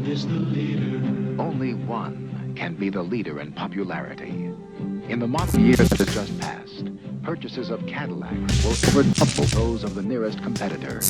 is the leader. Only one can be the leader in popularity. In the modern year that has just passed, purchases of Cadillacs will over double those of the nearest competitor.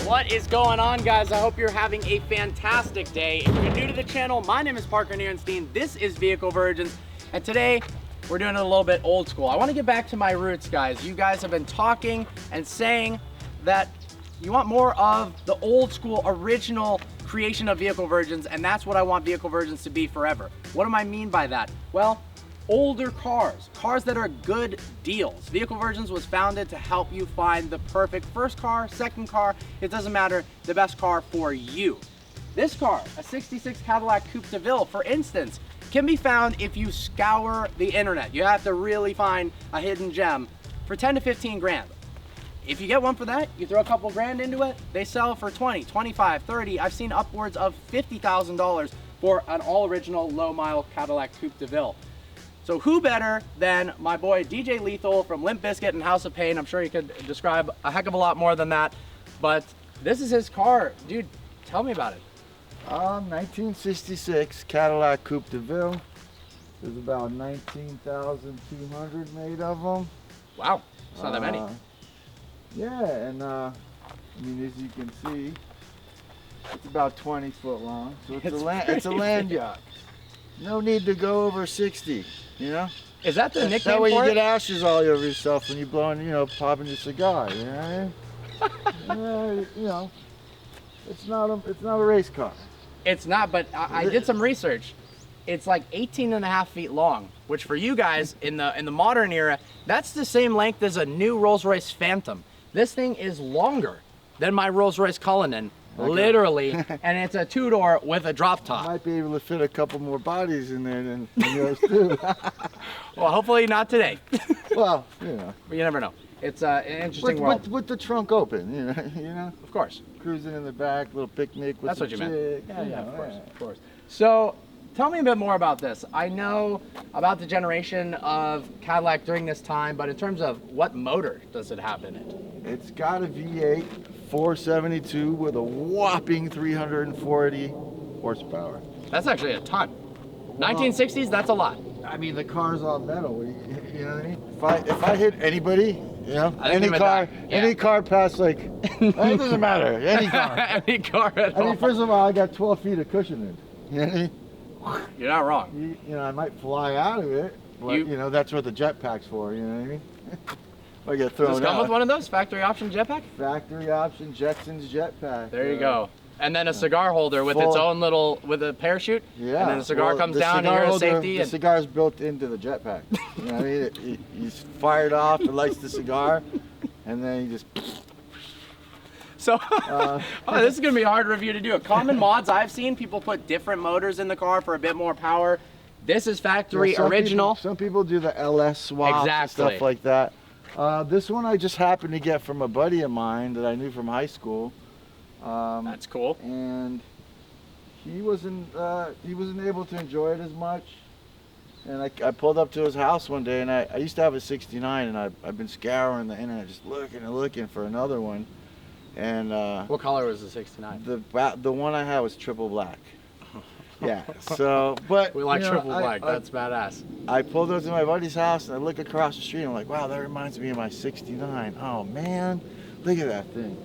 What is going on, guys? I hope you're having a fantastic day. If you're new to the channel, my name is Parker Nierenstein. This is Vehicle Virgins, and today we're doing it a little bit old school. I want to get back to my roots, guys. You guys have been talking and saying that you want more of the old school original creation of Vehicle Virgins, and that's what I want Vehicle Virgins to be forever. What do I mean by that? Well, older cars that are good deals. Vehicle Virgins was founded to help you find the perfect first car, second car, it doesn't matter, the best car for you. This car, a 66 Cadillac Coupe De Ville, for instance, can be found if you scour the internet. You have to really find a hidden gem for 10 to 15 grand. If you get one for that, you throw a couple grand into it, they sell for 20, 25, 30. I've seen upwards of $50,000 for an all original low mile Cadillac Coupe De Ville. So who better than my boy DJ Lethal from Limp Bizkit and House of Pain? I'm sure he could describe a heck of a lot more than that, but this is his car. Dude, tell me about it. 1966 Cadillac Coupe De Ville. There's about 19,200 made of them. Wow, it's not that many. Yeah, and I mean, as you can see, it's about 20 foot long, so it's a land yacht. No need to go over 60, you know? Is that the nickname that way for you it? get ashes all over yourself when you're blowing, you know, popping your cigar, you know what I mean? You know, it's not a race car. It's not, but I did some research. It's like 18.5 feet long, which for you guys in the modern era, that's the same length as a new Rolls-Royce Phantom. This thing is longer than my Rolls-Royce Cullinan. Okay. Literally, and it's a two-door with a drop top. Might be able to fit a couple more bodies in there than yours too. Well, hopefully not today. Well, you know. But you never know. It's an interesting world. With the trunk open, you know. Of course. Cruising in the back, little picnic with That's what you chick, meant. Yeah, of course. So, tell me a bit more about this. I know about the generation of Cadillac during this time, but in terms of what motor does it have in it? It's got a V8. 472 with a whopping 340 horsepower. That's actually a ton. 1960s, that's a lot. I mean, the car's all metal. You know what I mean? If I hit anybody, you know, any car past like, it doesn't matter. Any car. Any car at all. I mean, first of all, I got 12 feet of cushion in. You know what I mean? You're not wrong. You know, I might fly out of it, but you know, that's what the jetpack's for. You know what I mean? I get thrown out. Does it come with one of those factory option jetpack? Factory option Jetson's jetpack. There you go. And then a cigar holder with its own little, with a parachute. Yeah. And then the cigar comes down and you're in safety. The cigar's built into the jetpack. You know what I mean? He's fired off, it lights the cigar, and then he just... So, this is going to be a hard review to do. Common mods I've seen, people put different motors in the car for a bit more power. This is factory original. Some people do the LS swap and stuff like that. This one I just happened to get from a buddy of mine that I knew from high school. That's cool. And he wasn't able to enjoy it as much. And I pulled up to his house one day, and I used to have a 69, and I've been scouring the internet just looking and looking for another one. And what color was the 69? The one I had was triple black. Yeah, so, but... We like triple black, that's badass. I pulled up to my buddy's house and I look across the street and I'm like, wow, that reminds me of my 69. Oh man, look at that thing.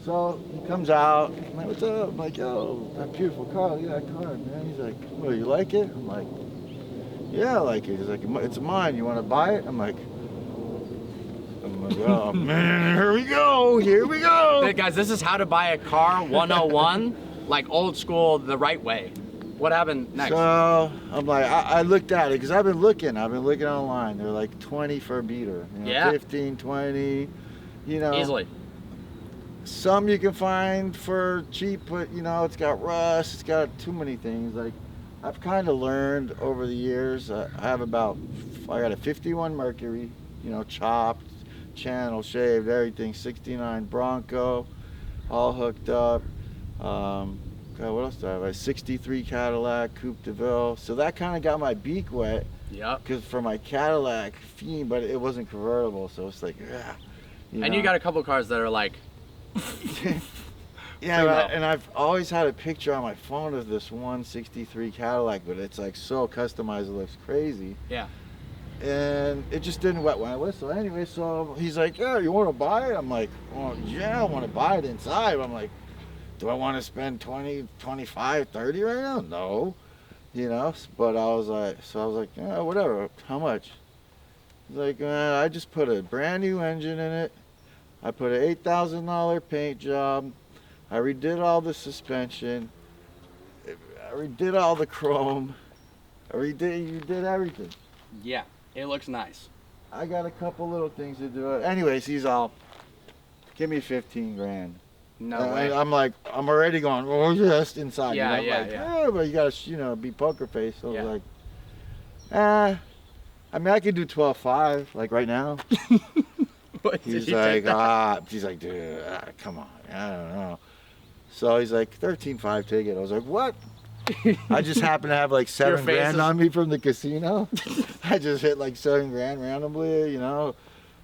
So he comes out, I'm like, what's up? I'm like, yo, that beautiful car, look at that car, man. He's like, well, you like it? I'm like, yeah, I like it. He's like, it's mine, you want to buy it? I'm like, I'm like, oh man, here we go, here we go. Hey, guys, this is how to buy a car 101, like old school, the right way. What happened next? So I'm like, I looked at it because I've been looking online. They're like 20 for a beater, you know, Yeah. 15, 20, you know. Easily. Some you can find for cheap, but you know, it's got rust, it's got too many things. Like, I've kind of learned over the years. I got a 51 Mercury, you know, chopped, channel shaved, everything. 69 Bronco, all hooked up. God, what else do I have? A 63 Cadillac Coupe De Ville. So that kind of got my beak wet. Yep. Because for my Cadillac Fiend, but it wasn't convertible, so it's like, yeah. And you got a couple cars that are like. Yeah, and I've always had a picture on my phone of this 163 Cadillac, but it's like so customized, it looks crazy. Yeah. And it just didn't wet when I whistled. Anyway, so he's like, yeah, you want to buy it? I'm like, well, yeah, I want to buy it inside. I'm like, do I want to spend 20, 25, 30 right now? No. You know, but I was like, yeah, whatever. How much? He's like, I just put a brand new engine in it. I put an $8,000 paint job. I redid all the suspension. I redid all the chrome. You did everything. Yeah, it looks nice. I got a couple little things to do. Anyways, he's all, give me 15 grand. No way. I'm like, I'm already going, oh yes, inside. Yeah, you know? yeah, like, yeah. But you gotta, you know, be poker face. So Yeah. I was like, I mean, I could do 12.5, like right now. What, He's did he take that? he's like, dude, come on, I don't know. So he's like, 13.5 ticket. I was like, what? I just happened to have like 7 grand on me from the casino. I just hit like 7 grand randomly, you know.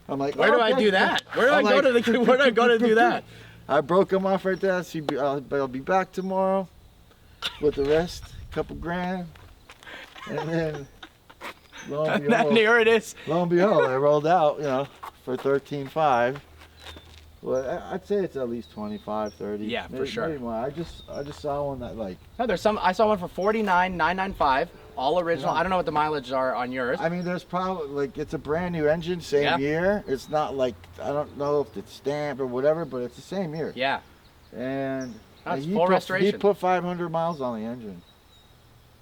I'm like, Where do I do that? Where do I go to do that? I broke him off right there. So I'll be back tomorrow with the rest, couple grand, and then lo and behold, Here it is. lo and behold, I rolled out, you know, for 13.5. Well, I'd say it's at least 25, 30. Yeah, maybe, for sure. Maybe more. I just saw one that like. No, there's some. I saw one for 49,995, all original. Yeah. I don't know what the mileage are on yours. I mean, there's probably like it's a brand new engine, same year. It's not like I don't know if it's stamped or whatever, but it's the same year. Yeah. And That's full restoration. He put 500 miles on the engine.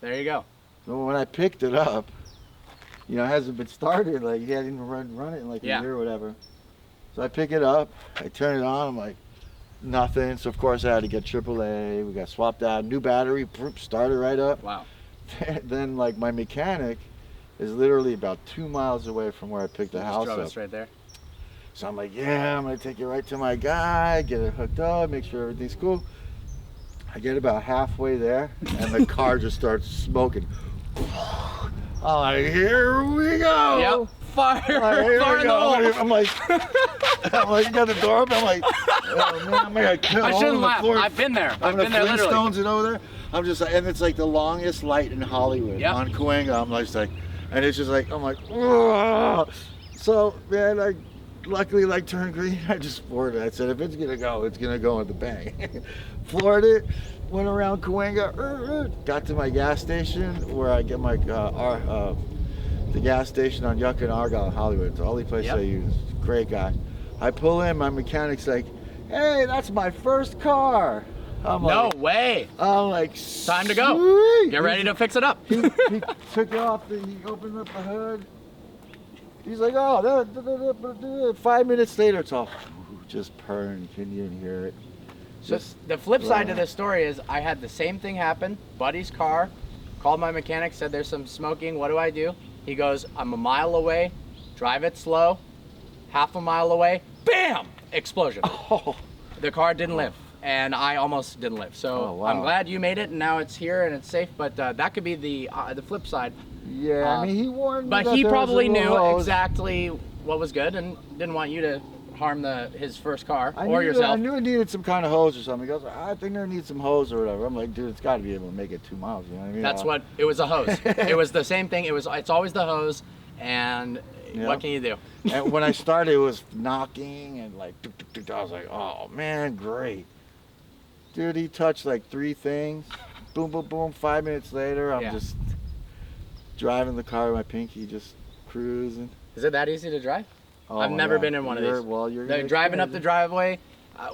There you go. So when I picked it up, you know, it hasn't been started. Like he hadn't even run it in like a year or whatever. So I pick it up, I turn it on. I'm like, nothing. So of course I had to get AAA. We got swapped out, new battery, started right up. Wow. Then like my mechanic is literally about 2 miles away from where I picked the house up. Us right there. So I'm like, yeah, I'm gonna take it right to my guy, get it hooked up, make sure everything's cool. I get about halfway there, and the car just starts smoking. I'm like, here we go. Yep. Fire in the hole. I'm like, you got the door open. I'm like, oh man, I'm gonna kill. I shouldn't laugh. I've been there. I've been there literally. Flintstones and over there. I'm just like, and it's like the longest light in Hollywood on Cahuenga. I'm just like, and it's just like, I'm like, whoa. So man, I luckily like turned green. I just floored it. I said, if it's gonna go, it's gonna go with the bang. Floored it. Went around Cahuenga. Got to my gas station where I get my the gas station on Yucca and Argyle in Hollywood. It's the only place I use. Great guy. I pull in, my mechanic's like, hey, that's my first car. I'm No like, way. I'm like, Time to go. sweet. Get ready to fix it up. He took it off, he opened up the hood. He's like, oh, 5 minutes later, it's all just purring. Can you hear it? Just the flip side to this story is I had the same thing happen. Buddy's car, called my mechanic, said there's some smoking. What do I do? He goes, I'm a mile away, drive it slow, half a mile away, bam, explosion. Oh. The car didn't live, and I almost didn't live. So I'm glad you made it, and now it's here and it's safe. But that could be the flip side. Yeah, I mean, he warned me. But he probably knew exactly what was good and didn't want you to harm his first car or yourself. I knew it needed some kind of hose or something. He goes, I think there needs some hose or whatever. I'm like, dude, it's got to be able to make it 2 miles. You know what I mean? That's what it was, a hose. It was the same thing. It's always the hose, and what can you do? And when I started, it was knocking and like, I was like, oh man, great. Dude, he touched like 3 things. Boom, boom, boom. 5 minutes later, I'm just driving the car with my pinky, just cruising. Is it that easy to drive? Oh I've my never God. been in one of these. Well, you're The gonna driving up the experience driveway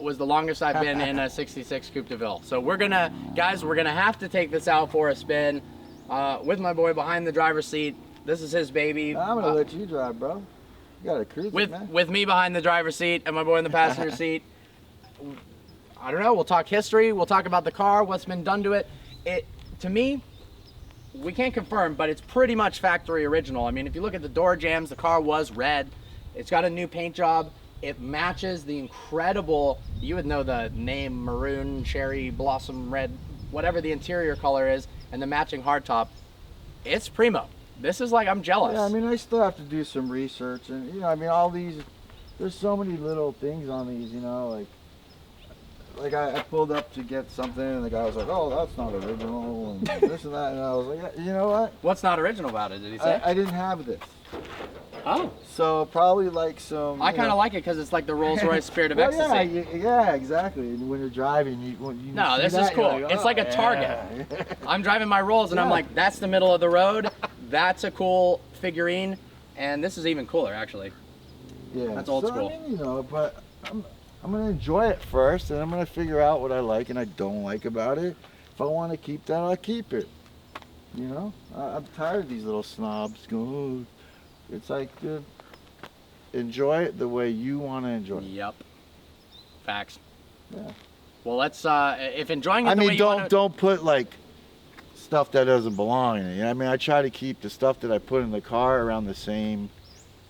was the longest I've been in a 66 Coupe de Ville. So we're gonna, guys, we're gonna have to take this out for a spin with my boy behind the driver's seat. This is his baby. it. I'm gonna let you drive, bro. You gotta cruise it, man. With me behind the driver's seat and my boy in the passenger seat. I don't know. We'll talk history. We'll talk about the car, what's been done to it. To me, we can't confirm, but it's pretty much factory original. I mean, if you look at the door jambs, the car was red. It's got a new paint job. It matches the incredible, you would know the name, maroon, cherry, blossom red, whatever the interior color is, and the matching hardtop. It's primo. This is like, I'm jealous. Yeah, I mean, I still have to do some research, and you know, I mean, all these, there's so many little things on these, you know, like I pulled up to get something, and the guy was like, "Oh, that's not original," and this and that, and I was like, yeah, "You know what? What's not original about it, did he say? I didn't have this." Oh. So probably like some. I kind of like it because it's like the Rolls Royce Spirit of well, Ecstasy. yeah, exactly. And when you're driving, you No, see this that, is cool. you're It's like a Target. yeah. I'm driving my Rolls and I'm Yeah. like, that's the middle of the road. That's a cool figurine. And this is even cooler, actually. Yeah, That's old so, school. I mean, you know, but I'm gonna enjoy it first, and I'm gonna figure out what I like and I don't like about it. If I want to keep that, I'll keep it. You know, I'm tired of these little snobs going. Oh. It's like, dude, enjoy it the way you want to enjoy it. Yep. Facts. Yeah. Well, let's, if enjoying it I the mean, way you want to... don't put like stuff that doesn't belong in it. You know? I mean, I try to keep the stuff that I put in the car around the same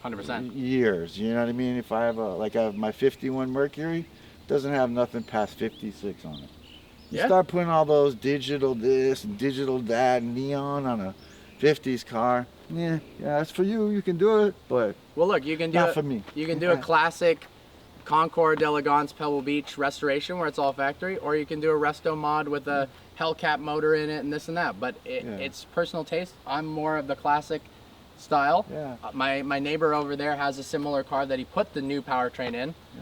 100%. years. You know what I mean? If I have I have my 51 Mercury, doesn't have nothing past 56 on it. You Yeah. start putting all those digital this and digital that and neon on a 50s car. Yeah, that's for you. You can do it, but Well, look, you can do not it, for me. You can do a classic Concord d'Elegance Pebble Beach restoration where it's all factory, or you can do a resto mod with a Hellcat motor in it and this and that. But it's personal taste. I'm more of the classic style. Yeah. My neighbor over there has a similar car that he put the new powertrain in. Yeah.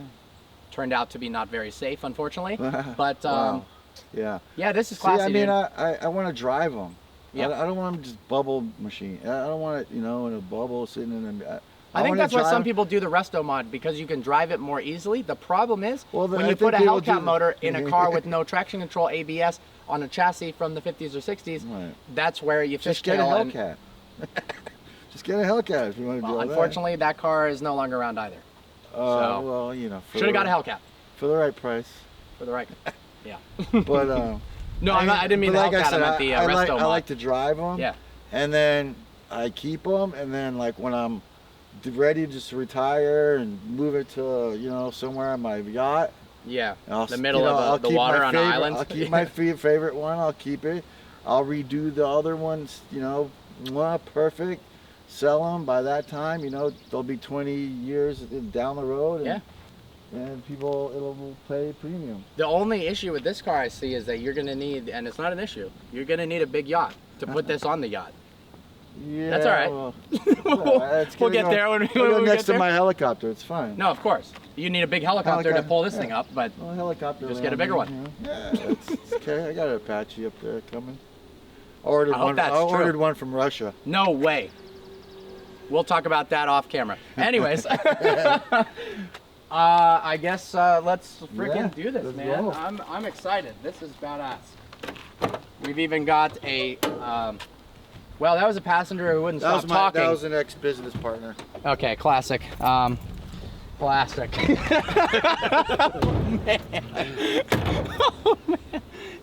Turned out to be not very safe, unfortunately. But Wow. Yeah. yeah, this is See, classy. I mean, dude. I want to drive them. Yeah. I don't want them just bubble machine. I don't want it, you know, in a bubble sitting in a. I think wanna that's why some drive- people do the resto mod, because you can drive it more easily. The problem is Well, when I you think put a people Hellcat do- motor in a car with no traction control ABS on a chassis from the 50s or 60s, Right. that's where you Just get a fishtail and- Hellcat. Just get a Hellcat if you want to do all that. Unfortunately, that car is no longer around either. so- Well, you know. Should have got a Hellcat for the right price. for the right. Yeah. But No, I didn't mean the but like Hellcat. I meant the resto mod. I like to drive them. Yeah. And then I keep them, and then like when I'm ready to just retire and move it to you know somewhere on my yacht. Yeah. I'll, The middle you know, of I'll the keep water my on favorite, an island. I'll keep my favorite one. I'll keep it. I'll redo the other ones. You know, perfect. Sell them by that time. You know, they'll be 20 years down the road. And, Yeah. And people, it'll pay premium. The only issue with this car I see is that you're going to need, and it's not an issue, you're going to need a big yacht to put this on the yacht. Yeah, That's all right. Well, We'll get there when we go get next to there. my helicopter. It's fine. No, of course. You need a big helicopter to pull this thing up, but Well, helicopter. Just get a bigger landing, one. you know. Yeah, it's okay. I got an Apache up there coming. Ordered I hope one. that's I true. ordered one from Russia. no way. We'll talk about that off camera. Anyways, I guess let's freaking Yeah, do this, let's man. go. I'm excited. This is badass. We've even got a, well, that was a passenger who wouldn't stop talking. That was an ex-business partner. Okay, classic. Plastic. Oh, man.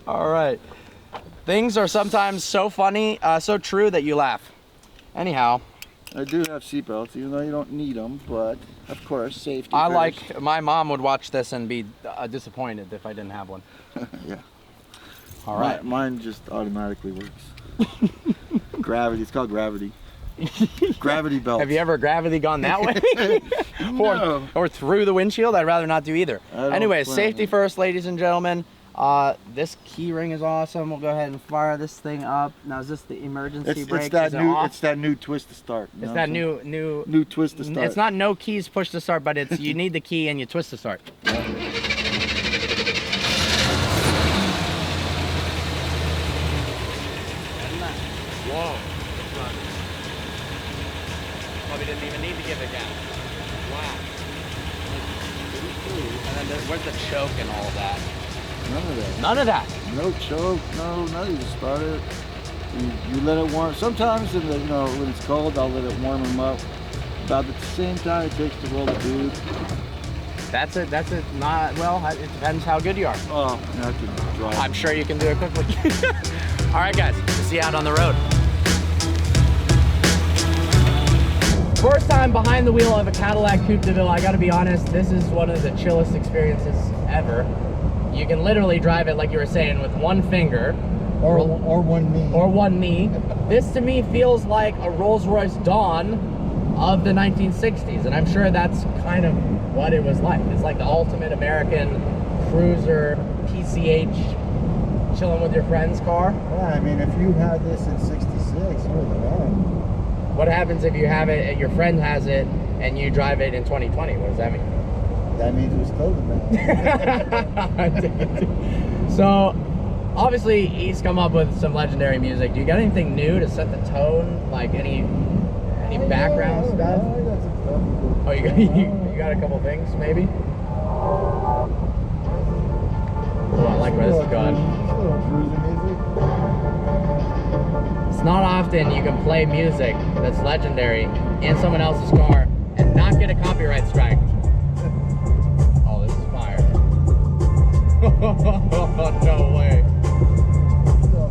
All right. Things are sometimes so funny, so true that you laugh. Anyhow, I do have seatbelts, even though you don't need them, but of course, safety I first. like, my mom would watch this and be disappointed if I didn't have one. Yeah. All right. Mine just automatically works. Gravity. It's called gravity. Gravity belt. Have you ever gravity gone that way? No. or through the windshield? I'd rather not do either. I don't Anyways, plan safety on it. first, ladies and gentlemen. This key ring is awesome. We'll go ahead and fire this thing up. Now, is this the emergency brake? Is it off? It's that new twist to start. you It's know that what I'm saying? new. New twist to start. It's not no keys push to start, but it's you need the key and you twist to start. Whoa. Probably didn't even need to give it gas. Wow. where's the choke and all of that? None of that. None of that. No choke, no, nothing. You just start it. You let it warm. Sometimes, in the, you know, when it's cold, I'll let it warm them up. About the same time it takes to roll the dude. That's it. Not well. It depends how good you are. Oh, you have to drive. I'm sure you can do it quickly. All right, guys. We'll see you out on the road. First time behind the wheel of a Cadillac Coupe De Ville. I got to be honest. This is one of the chillest experiences ever. You can literally drive it, like you were saying, with one finger. Or one knee. Or one knee. This to me feels like a Rolls-Royce Dawn of the 1960s, and I'm sure that's kind of what it was like. It's like the ultimate American cruiser, PCH, chilling with your friend's car. Yeah, I mean, if you had this in 66, you're the man. What happens if you have it, your friend has it, and you drive it in 2020? What does that mean? That means we're still the man. So, obviously, he's come up with some legendary music. Do you got anything new to set the tone? Like any background stuff? Yeah, I got some stuff. Oh, you got a couple things, maybe? Oh, I like where this is going. It's not often you can play music that's legendary in someone else's car and not get a copyright strike. Oh, this is fire. No way. Let's go.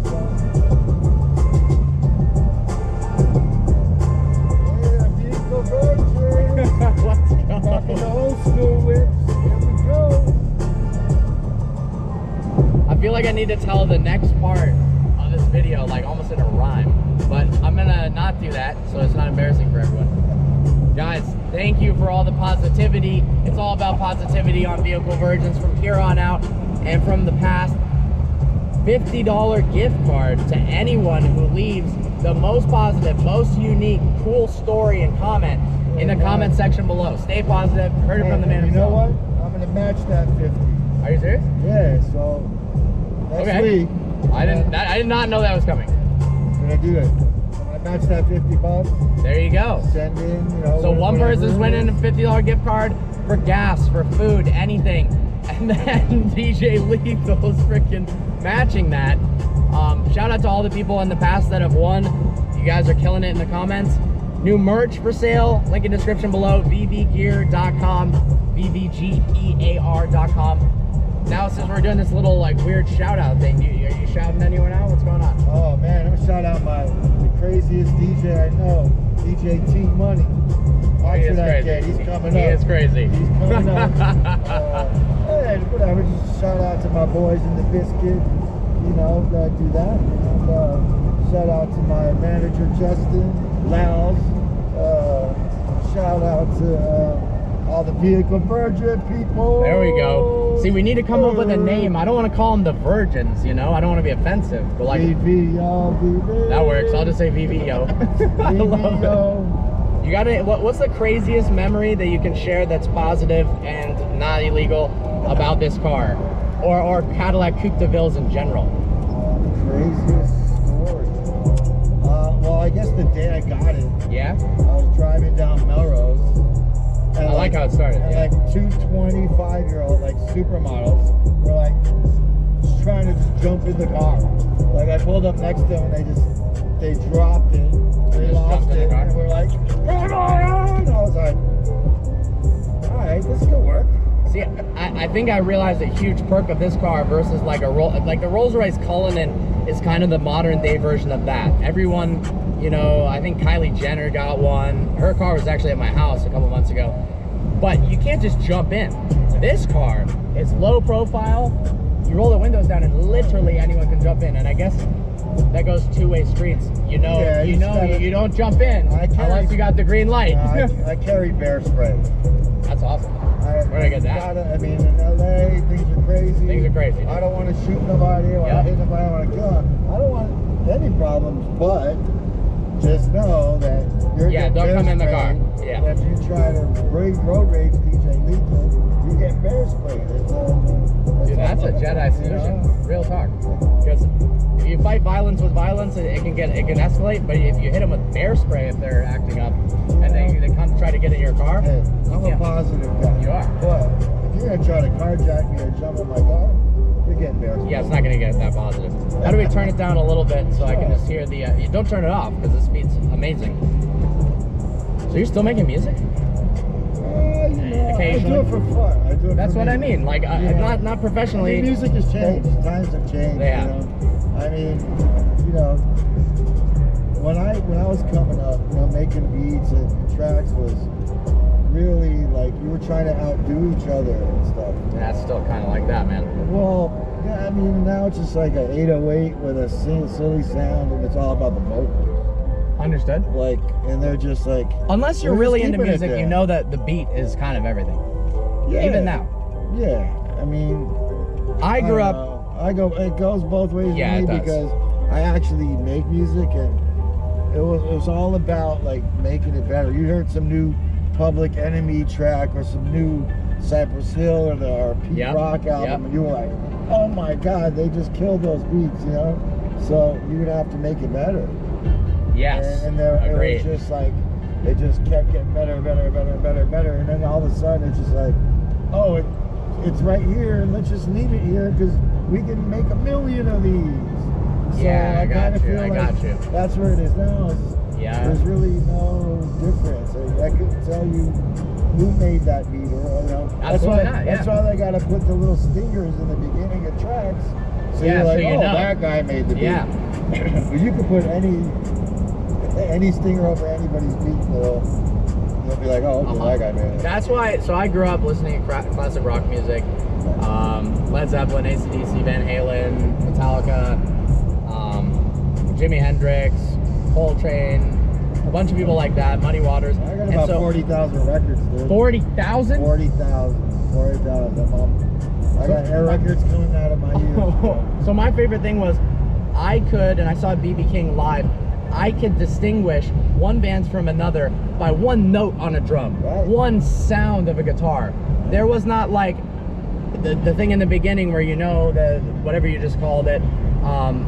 Back in the old school whips. Here we go. I feel like I need to tell the next part of this video like almost in a rhyme, but I'm gonna not do that so it's not embarrassing for everyone. Guys, thank you for all the positivity. It's all about positivity on Vehicle Virgins from here on out and from the past. $50 gift card to anyone who leaves the most positive, most unique, cool story and comment in the comment section below. Stay positive. Heard it from the man himself. You know what? I'm gonna match that 50. Are you serious? Yeah. So next week. I did not know that was coming. I'm gonna do it. I'm gonna match that 50 bucks. There you go. Send in, you know. So one person's winning a $50 gift card for gas, for food, anything. And then DJ Lethal's freaking matching that. Shout out to all the people in the past that have won. You guys are killing it in the comments. New merch for sale, link in description below, vvgear.com, vvgear.com. Now since we're doing this little like weird shout out thing, are you shouting anyone out? What's going on? Oh man, I'm gonna shout out the craziest DJ I know, DJ T Money. Watch for that kid, he's coming up. He is crazy. He's coming up. Hey, whatever, just shout out to my boys in the biscuit, you know, do that. And shout out to my manager Justin, Laos. Shout out to all the Vehicle Virgin people. There we go. See, we need to come up with a name. I don't want to call them the Virgins, you know? I don't want to be offensive, but like... VVO. That works. I'll just say VVO. I love it. You got it. What's the craziest memory that you can share that's positive and not illegal about this car? Or Cadillac Coupe de Villes in general? Craziest story. Well, I guess the day I got it. Yeah? I was driving down Melrose. And I like how it started. And yeah. like two 25-year-old like supermodels were like just trying to just jump in the car. Like I pulled up next to them and they dropped it. They lost it. And we're like, come on! And I was like, all right, this could work. See, I think I realized a huge perk of this car versus like the Rolls-Royce Cullinan is kind of the modern day version of that. Everyone, you know, I think Kylie Jenner got one. Her car was actually at my house a couple months ago. But you can't just jump in. This car is low profile. You roll the windows down and literally anyone can jump in. And I guess that goes two-way streets. You know, yeah, you don't jump in unless you got the green light. I carry bear spray. That's awesome. Where did I get that? I mean, in LA, things are crazy. Things are crazy. I don't want to shoot nobody. I want to hit nobody. I want to kill them. I don't want any problems, but just know that you're getting don't come in the car. Yeah. If you try to road rage DJ Lethal, you get bear sprayed. Dude, that's a Jedi solution. Real talk. Because if you fight violence with violence, it can escalate. But if you hit them with bear spray, if they're acting up, and they come try to get in your car, hey, I'm a positive guy. You are. But if you're gonna try to carjack me or jump in my car, you're getting embarrassed. Yeah, it's not gonna get that positive. How do we turn it down a little bit so I can just hear the? You don't turn it off because this beat's amazing. So you're still making music? You know, I do it for fun. I do it That's for what me. I mean. Like, not professionally. I mean, music has changed. Times have changed. They have. You know? I mean, you know, when I was coming up, you know, making beats and tracks was really like you were trying to outdo each other and stuff. That's still kind of like that, man. Well, yeah, I mean, now it's just like an 808 with a silly sound, and it's all about the vocal. Understood. Like, and they're just like. Unless you're they're really just into keeping it music, you there. know that the beat is kind of everything. Yeah. Even now. Yeah, I mean. I grew don't up. know. It goes both ways Yeah, for it me does. because I actually make music, and it was all about like making it better. You heard some new Public Enemy track or some new Cypress Hill or Pete Yep, Rock album, yep. and you were like, oh my God, they just killed those beats, you know? So you're gonna have to make it better. Yes. And it Agreed. was just like, it just kept getting better, and then all of a sudden it's just like, oh, it's right here, and let's just leave it here because we can make a million of these. So Yeah, I got kinda you, feel I like got you. That's where it is now. Yeah. There's really no difference. I couldn't tell you who made that beat, or you know. Absolutely not, That's yeah. why they gotta put the little stingers in the beginning of tracks. So Yeah, you're like, so you oh, know. that guy made the beat. Yeah. But you could put any stinger over anybody's beat, they'll be like, oh, okay, that guy made it. That's why. So I grew up listening to classic rock music. Led Zeppelin, AC/DC, Van Halen, Metallica, Jimi Hendrix, Coltrane, a bunch of people like that, Muddy Waters. I got about 40,000 records, dude. 40,000? 40,000. I got air records coming out of my ears. So my favorite thing was I could, and I saw BB King live, I could distinguish one band from another by one note on a drum, Right. one sound of a guitar. There was not like the thing in the beginning where you know the whatever you just called it,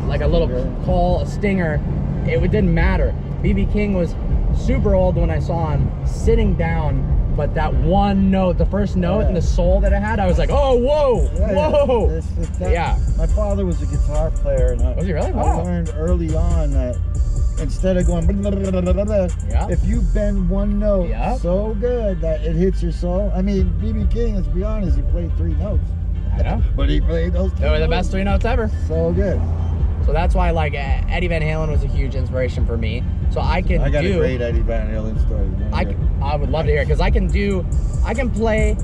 like a little call, a stinger. It didn't matter. BB King was super old when I saw him sitting down, but that one note, the first note and the soul that it had, I was like, oh, whoa, whoa. Yeah. My father was a guitar player, and Was he really? I Wow. learned early on that instead of going blah, blah, blah, blah, blah, Yeah. if you bend one note Yeah. so good that it hits your soul. I mean, BB King, let's be honest, he played 3 notes. I know. But he played those 3 They were the notes best 3 notes ever. so good. So that's why, like, Eddie Van Halen was a huge inspiration for me. So I can I got a great Eddie Van Halen story. I would love to hear it because I can play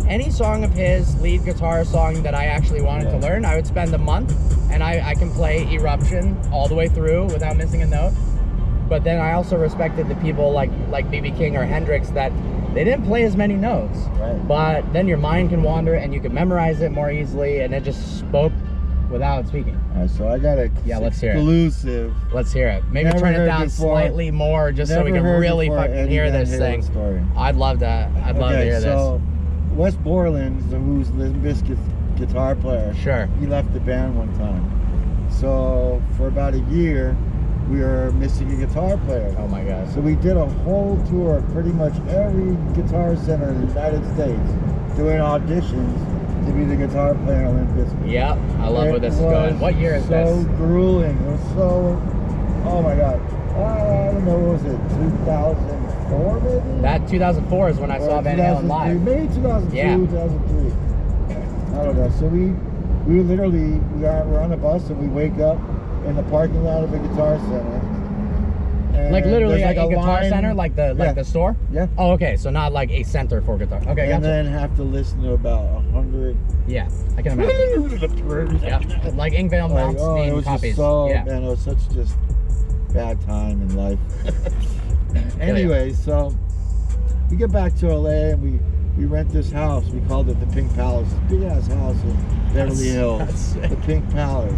any song of his, lead guitar song that I actually wanted to learn. I would spend a month and I can play Eruption all the way through without missing a note. But then I also respected the people like BB King or Hendrix that they didn't play as many notes. Right. But then your mind can wander and you can memorize it more easily, and it just spoke without speaking. All right, so I got a let's hear it. exclusive. Let's hear it. Maybe Never turn it heard down before. slightly more just so we Never can heard really before fucking Eddie hear Van this Halen thing. story. I'd love that. I'd love to hear so this. Wes Borland, who's the MUSK guitar player, Sure. he left the band one time. So for about a year, we were missing a guitar player. Oh my God. So we did a whole tour of pretty much every guitar center in the United States, doing auditions to be the guitar player on Limp Bizkit. Yep. I love where this is going. What year is so this? grueling. It was so, oh my God. I don't know, what was it, 2004 maybe? That 2004 is when I saw Van Halen live. Maybe 2002, Yeah. 2003. I don't know. So we literally, we're on a bus and we wake up in the parking lot of a guitar center. And Like literally there's like a guitar line- center, like the store? Yeah. Oh, okay. So not like a center for guitar. Okay, And gotcha. then have to listen to about 100. Yeah, I can imagine. Yeah, like Ingvale Like, Mounts oh, it name was copies. just so, Yeah. man, it was such just bad time in life. Anyway, so we get back to LA and we rent this house. We called it the Pink Palace. Big ass house in Beverly Hills. That's sick. The Pink Palace.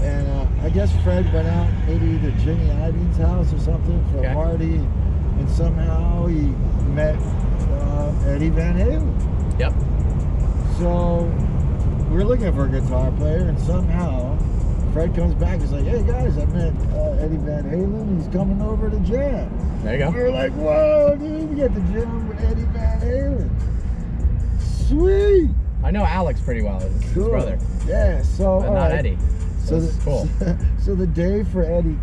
And I guess Fred went out maybe to Jimmy Iovine house or something for a party, and somehow he met Eddie Van Halen. Yep. So we're looking for a guitar player, and somehow Fred comes back. He's like, "Hey guys, I met Eddie Van Halen. He's coming over to jam." There you go. We were like, "Whoa, dude, we get to jam with Eddie Van Halen." Sweet. I know Alex pretty well. It's his Cool. brother. Yeah, so But all not right. Eddie. So this is cool. So the day for Eddie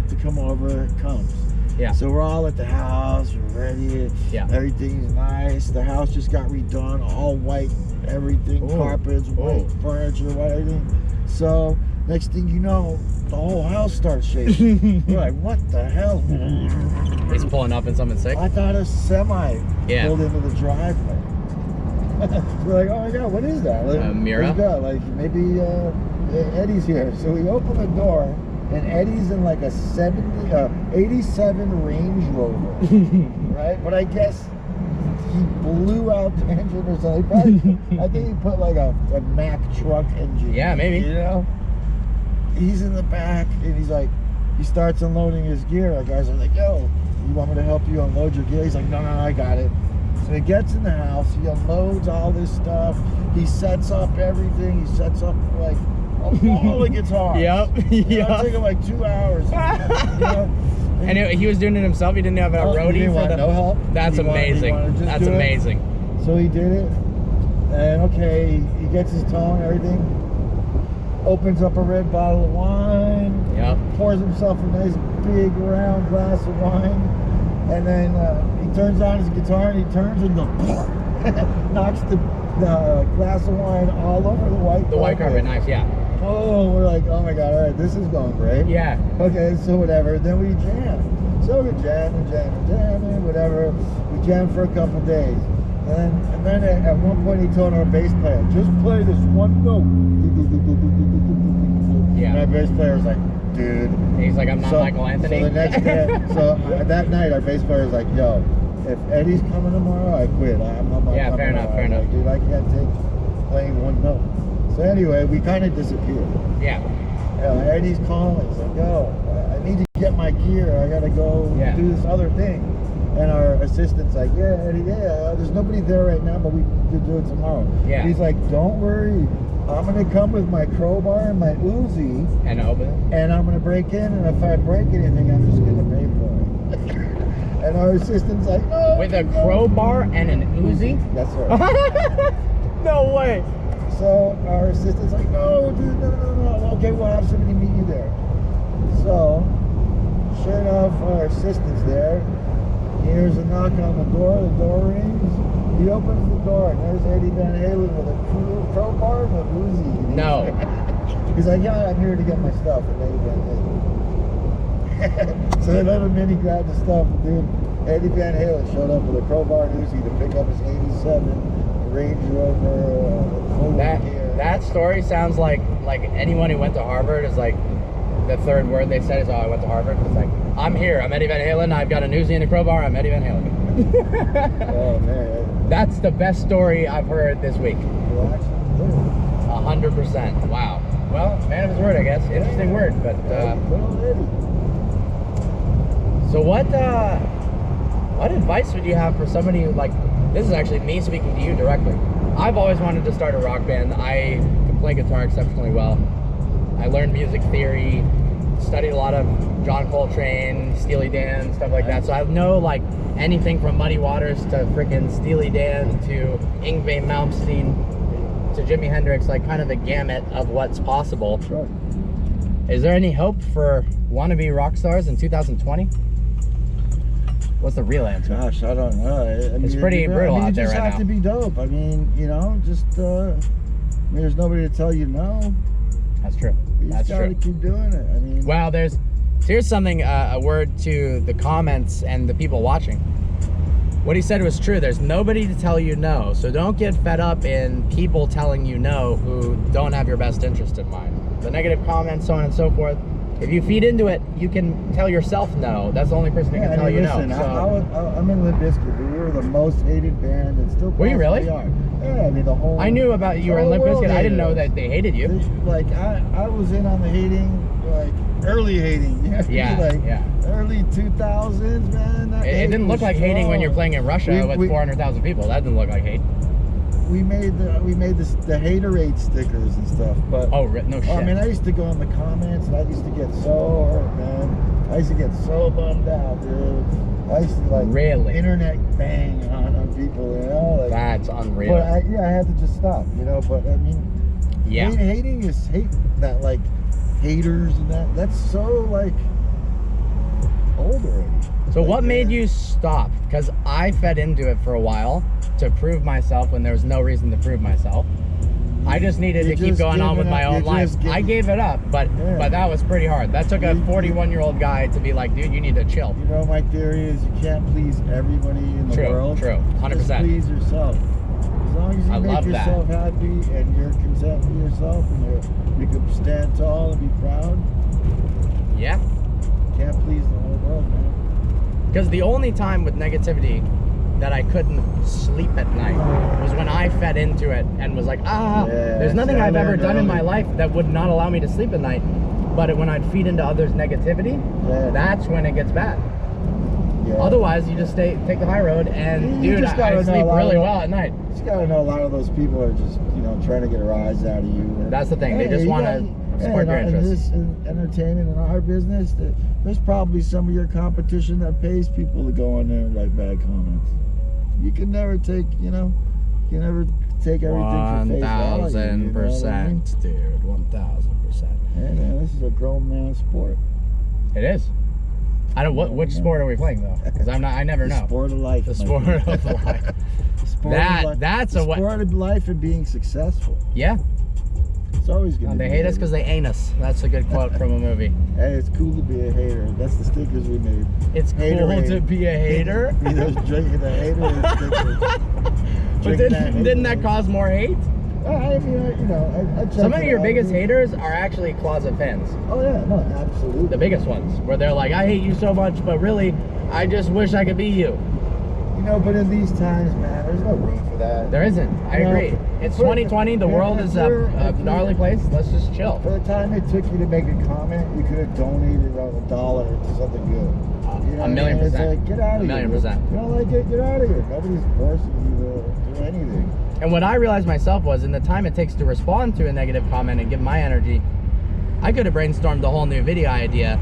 to come over comes. Yeah. So we're all at the house, we're ready. Yeah. Everything's nice. The house just got redone, all white, everything, Ooh. carpets, white furniture, white everything. So next thing you know, the whole house starts shaking. We're like, what the hell? He's pulling up in something sick. I thought a semi Yeah. pulled into the driveway. We're like, oh my God, what is that? Like, Mira? let's go. Like maybe Eddie's here. So we open the door, and Eddie's in like a 87 Range Rover, right? But I guess he blew out the engine or something. Probably, I think he put like a Mack truck engine. Yeah, maybe. You know? He's in the back, and he's like, he starts unloading his gear. Our guys are like, yo, you want me to help you unload your gear? He's like, no, I got it. So he gets in the house, he unloads all this stuff, he sets up everything, he sets up like all the guitars. Yep. It took him like 2 hours. You know? And he was doing it himself. He didn't have a He roadie didn't for want the. no help. That's He wanted amazing. to just That's do it. amazing. So he did it, and okay, he gets his tone, everything, opens up a red bottle of wine, Yep. pours himself a nice big round glass of wine, and then he turns on his guitar and he turns and goes, knocks the glass of wine all over the white carpet. The white carpet, nice, yeah. Oh, we're like, oh my God, all right, this is going great. Yeah. Okay, so whatever. Then we jam. So we're jamming, whatever. We jammed for a couple days. And then at one point he told our bass player, just play this one note. Yeah. And our bass player was like, dude. And he's like, I'm not Michael Anthony. So the next day, that night our bass player was like, yo, if Eddie's coming tomorrow, I quit. I'm not Yeah, coming fair enough, tomorrow. fair enough. Like, dude, I can't take playing one note. So anyway, we kind of disappeared. Yeah. Eddie's calling. He's like, yo, I need to get my gear. I gotta go do this other thing. And our assistant's like, yeah, Eddie, there's nobody there right now, but we can do it tomorrow. Yeah. He's like, don't worry. I'm gonna come with my crowbar and my Uzi. And open it. And I'm gonna break in, and if I break anything, I'm just gonna pay for it. And our assistant's like, no. With a crowbar and an Uzi? That's right. No way. So our assistant's like, no, dude, no. Okay, we'll have somebody meet you there. So, sure enough, our assistant's there. He hears a knock on the door rings. He opens the door, and there's Eddie Van Halen with a crowbar and a Uzi. No. He's like, yeah, I'm here to get my stuff. And Eddie Van Halen. So they let him in, he grabbed the stuff, and dude, Eddie Van Halen showed up with a crowbar and Uzi to pick up his 87 Range Rover. That story sounds like anyone who went to Harvard is like, the third word they said is, oh, I went to Harvard. It's like, I'm here, I'm Eddie Van Halen, I've got a Uzi and a crowbar, I'm Eddie Van Halen. Oh man. That's the best story I've heard this week. 100%. Wow. Well, man of his word, I guess. Interesting word, but so what advice would you have for somebody who, like, this is actually me speaking to you directly. I've always wanted to start a rock band. I can play guitar exceptionally well. I learned music theory, studied a lot of John Coltrane, Steely Dan, stuff like that. So I know like anything from Muddy Waters to freaking Steely Dan to Yngwie Malmsteen to Jimi Hendrix, like kind of the gamut of what's possible. Sure. Is there any hope for wannabe rock stars in 2020? What's the real answer? Gosh, I don't know. It's pretty brutal out there right now. You just have to be dope. I mean, you know, just there's nobody to tell you no. That's true. You just gotta keep doing it. I mean, well, here's something, a word to the comments and the people watching. What he said was true. There's nobody to tell you no. So don't get fed up in people telling you no who don't have your best interest in mind. The negative comments, so on and so forth. If you feed into it, you can tell yourself no. That's the only person who can tell you listen, no. So. I'm in Limp Bizkit, but we were the most hated band and still Were you really? are. Yeah, I mean the whole. I knew about you were in Limp Bizkit. I didn't know that they hated you. Like I was in on the hating, like early hating. Yeah, early 2000s, man. It didn't look like hating when you're playing in Russia with 400,000 people. That didn't look like hate. We made the haterade stickers and stuff, but no shit. I mean, I used to go in the comments and I used to get so hurt, man. I used to get so bummed out, dude. I used to like really internet bang on people, you know. Like, that's unreal. But I had to just stop, you know. But I mean, Yeah. hating is hate. That like haters and that's so like old already. So like, what made you stop? Because I fed into it for a while to prove myself when there was no reason to prove myself. I just needed to keep going on with my own life. I gave it up, but that was pretty hard. That took a 41-year-old guy to be like, dude, you need to chill. You know, my theory is you can't please everybody in the world. True, 100%. Just please yourself. As long as you make yourself happy and you're content with yourself and you can stand tall and be proud. Yeah. You can't please the whole world, man. Because the only time with negativity that I couldn't sleep at night was when I fed into it and was like, there's nothing I've ever done in my life that would not allow me to sleep at night. But when I'd feed into others' negativity, that's when it gets bad. Yeah. Otherwise, you just take the high road, and dude, I sleep really well at night. You just gotta know a lot of those people are just, you know, trying to get a rise out of you. That's the thing. They just want to support your interests. In entertainment in our business, there's probably some of your competition that pays people to go on there and write bad comments. You can never take, you know, you can never take everything for face value. 1,000%, dude. 1,000%. Hey man, this is a grown man sport. It is. I don't. Which sport are we playing though? Because I never know. The sport of life. The sport of life. The sport of life. That's the sport of life and being successful. Yeah. It's always gonna. They hate us because they ain't us. That's a good quote from a movie. Hey, it's cool to be a hater. That's the stickers we made. It's cool to be a hater. Be those drinking the hater stickers. But didn't that cause more hate? I mean, you know, I some of your biggest haters are actually closet fans. Oh yeah, no, absolutely. The biggest ones, where they're like, I hate you so much, but really, I just wish I could be you. You know, but in these times, man, there's no room for that. There isn't. I agree. It's 2020. The world is a gnarly place. Let's just chill. For the time it took you to make a comment, you could have donated around $1 to something good. You know, $1,000,000%. It's like, get out of here. $1,000,000%. You don't like it? Get out of here. Nobody's forcing you to do anything. And what I realized myself was, in the time it takes to respond to a negative comment and give my energy, I could have brainstormed a whole new video idea,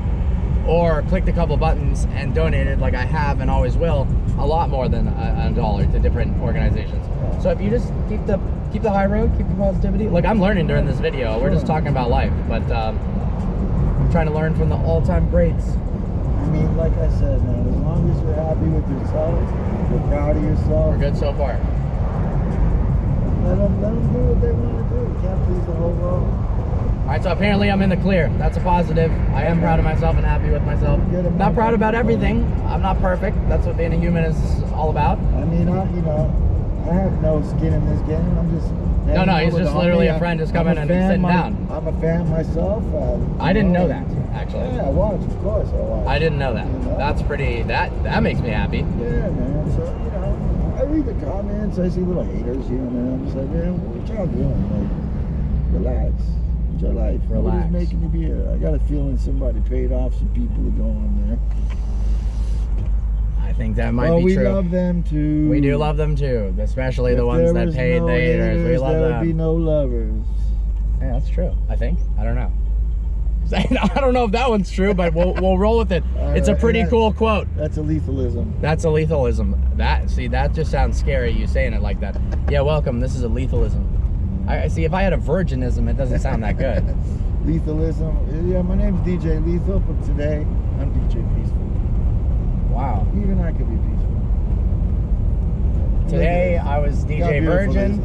or clicked a couple buttons and donated, like I have and always will, a lot more than $1 to different organizations. So if you just keep the high road, keep the positivity. Look, I'm learning during this video. We're just talking about life, but I'm trying to learn from the all-time greats. I mean, like I said, man, as long as you're happy with yourself, you're proud of yourself. We're good so far. Let them do what they want to do. You can't please the whole world. All right, so apparently I'm in the clear. That's a positive. I am proud of myself and happy with myself. Not proud about everything. I'm not perfect. That's what being a human is all about. I mean, you know, I have no skin in this game. I'm just... No, he's just literally a friend just coming and sitting down. I'm a fan myself. I didn't know that, actually. Yeah, I watch, of course I watch. I didn't know that. You know? That's pretty, that makes me happy. Yeah, man. So, you know, I read the comments, I see little haters here and there. I'm just like, man, what y'all doing? Like, relax. Enjoy life. Relax. What is making you be here? I got a feeling somebody paid off some people to go on there. I think that might be true. We love them too. We do love them too, especially the ones that paid the haters. We love them. There would be no lovers. Yeah, that's true. I think. I don't know. I don't know if that one's true, but we'll roll with it. It's a pretty cool quote. That's a lethalism. That's a lethalism. That just sounds scary. You saying it like that. Yeah, welcome. This is a lethalism. I see. If I had a virginism, it doesn't sound that good. Lethalism. Yeah, my name's DJ Lethal, but today I'm DJ Peaceful. Wow. Even I could be peaceful. Today I was DJ Virgin.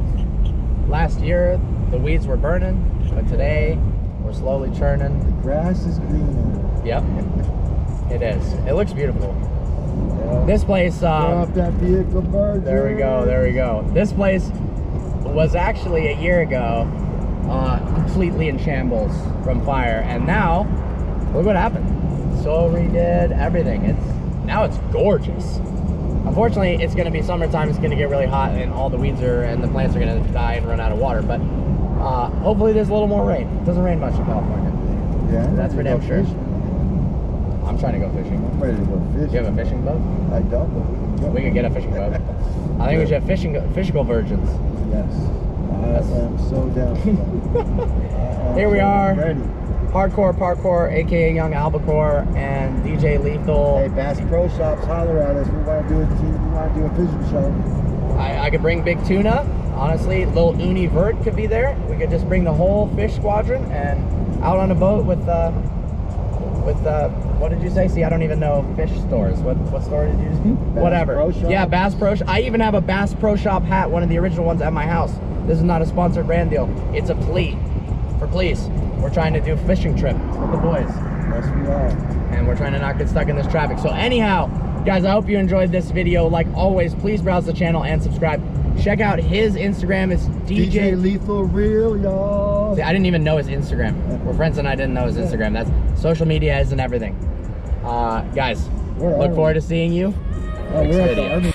Last year the weeds were burning, but today we're slowly churning. The grass is greener. Yep. It is. It looks beautiful. Yeah. This place. Off that vehicle, Virgin. There we go. There we go. This place was actually a year ago completely in shambles from fire, and now look what happened. So redid everything. Now it's gorgeous. Unfortunately, it's going to be summertime. It's going to get really hot, and all the weeds and the plants are going to die and run out of water. But hopefully, there's a little more rain. It doesn't rain much in California. Yeah, that's for damn sure. I'm trying to go fishing. I'm ready to go fishing. Do you have a fishing boat? I don't, but we could get a fishing boat. I think we should have fishable virgins. Yes. I am so down. Here we are. Ready. Hardcore Parkour, aka Young Albacore, and DJ Lethal. Hey, Bass Pro Shops, holler at us. We want to do a fishing show. I could bring big tuna. Honestly, little uni vert could be there. We could just bring the whole fish squadron and out on a boat with what did you say? See, I don't even know fish stores. What store did you use? Whatever. Pro Shop. Yeah, Bass Pro Shop. I even have a Bass Pro Shop hat, one of the original ones at my house. This is not a sponsored brand deal. It's a plea for please. We're trying to do a fishing trip with the boys. Yes, we are. And we're trying to not get stuck in this traffic. So anyhow, guys, I hope you enjoyed this video. Like always, please browse the channel and subscribe. Check out his Instagram. It's DJ Lethal Real, y'all. See, I didn't even know his Instagram. We're friends and I didn't know his Instagram. That's social media isn't everything. Guys, look forward to seeing you next video.